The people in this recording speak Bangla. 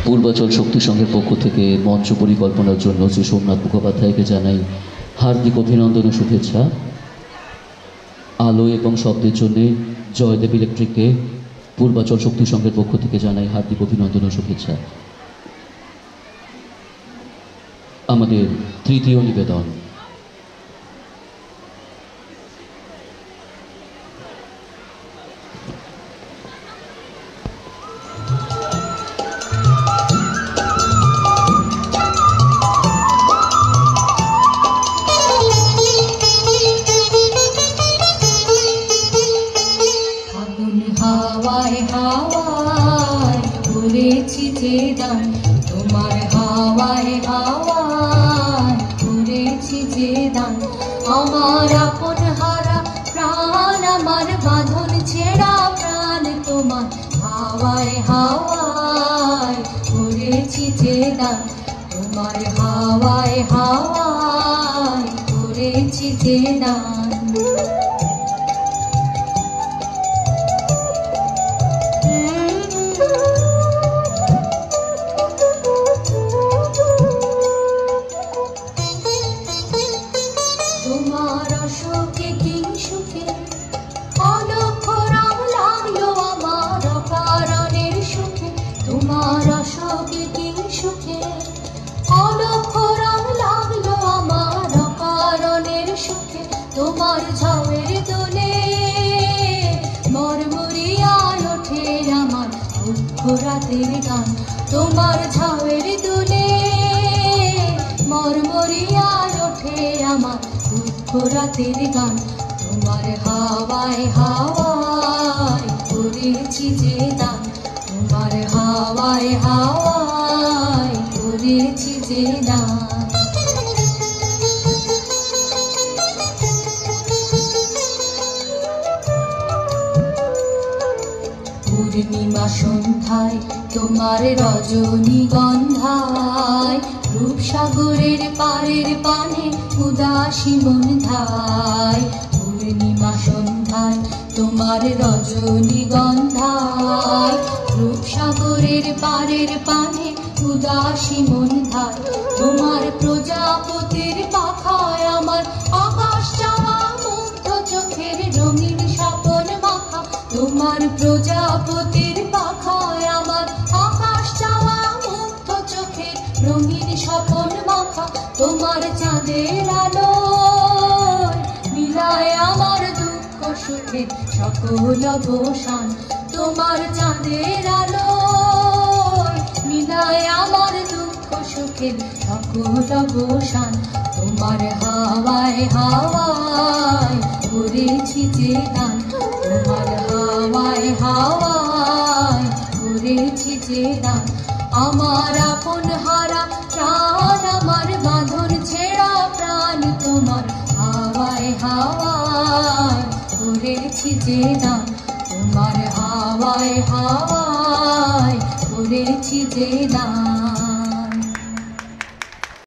পূর্বাচল শক্তি সংঘের পক্ষ থেকে মঞ্চ পরিকল্পনার জন্য শ্রী সোমনাথ মুখোপাধ্যায়কে জানাই হার্দিক অভিনন্দন ও শুভেচ্ছা। আলো এবং শব্দের জন্য জয়দেব ইলেকট্রিককে পূর্বাচল শক্তি সংঘের পক্ষ থেকে জানাই হার্দিক অভিনন্দন ও শুভেচ্ছা। আমাদের তৃতীয় নিবেদন হাওয়ায় হাওয়ায় করেছি যে দান, তোমার হাওয়ায় হাওয়ায় করেছি যে দান। আমার আপন হারা প্রাণ, আমার বাঁধন ছেঁড়া প্রাণ, তোমার হাওয়ায় হাওয়ায় করেছি যে দান, তোমার হাওয়ায় হাওয়ায় করেছি যে দান। তোমার অসুখে কি সুখে অলক্ষ রং লাগলো আমার অকারণের সুখে, তোমার অসুখে কি সুখে অলক্ষ রং লাগলো আমার অকারণের সুখে। তোমার ঝাউয়ের দোলে মরমরিয়ায় ওঠে আমার দুঃখ রাতের গান, তোমার ঝাউয়ের দোলে মরমরিয়ায় ওঠে আমার দুঃখ রাতের গান। তোমার হাওয়ায় হাওয়ায় করেছি যে দান, তোমার হাওয়ায় হাওয়ায় করেছি যে দান। পূর্ণিমা সন্ধ্যায় তোমার রজনীগন্ধায়, রূপসাগরের পারের পানে উদাসী মন ধায়। পূর্ণিমা সন্ধ্যায় তোমার রজনীগন্ধায়, রূপসাগরের পারের পানে উদাসী মন ধায়। তোমার প্রজাপতির পাখায় আমার আকাশ চাওয়া মুগ্ধ চোখের রঙিন স্বপন মাখা, তোমার প্রজাপতির পাখায় আমার আকাশ চাওয়া মুগ্ধ চোখের রঙিন স্বপন মাখা। তোমার চাঁদের আলো মিলায় আমার দুঃখ সুখের সকল অবসান, তোমার চাঁদের আলো মিলায় আমার দুঃখ সুখের সকল অবসান। তোমার হাওয়ায় হাওয়ায় করেছি যে দান, তোমার হাওয়ায় হাওয়ায় করেছি যে দান। আমার আপন হারা প্রাণ, আমার বাঁধন ছেঁড়া প্রাণ, তোমার হাওয়ায় হাওয়ায় করেছি যে দান, তোমার হাওয়ায় হাওয়ায় করেছি যে দান।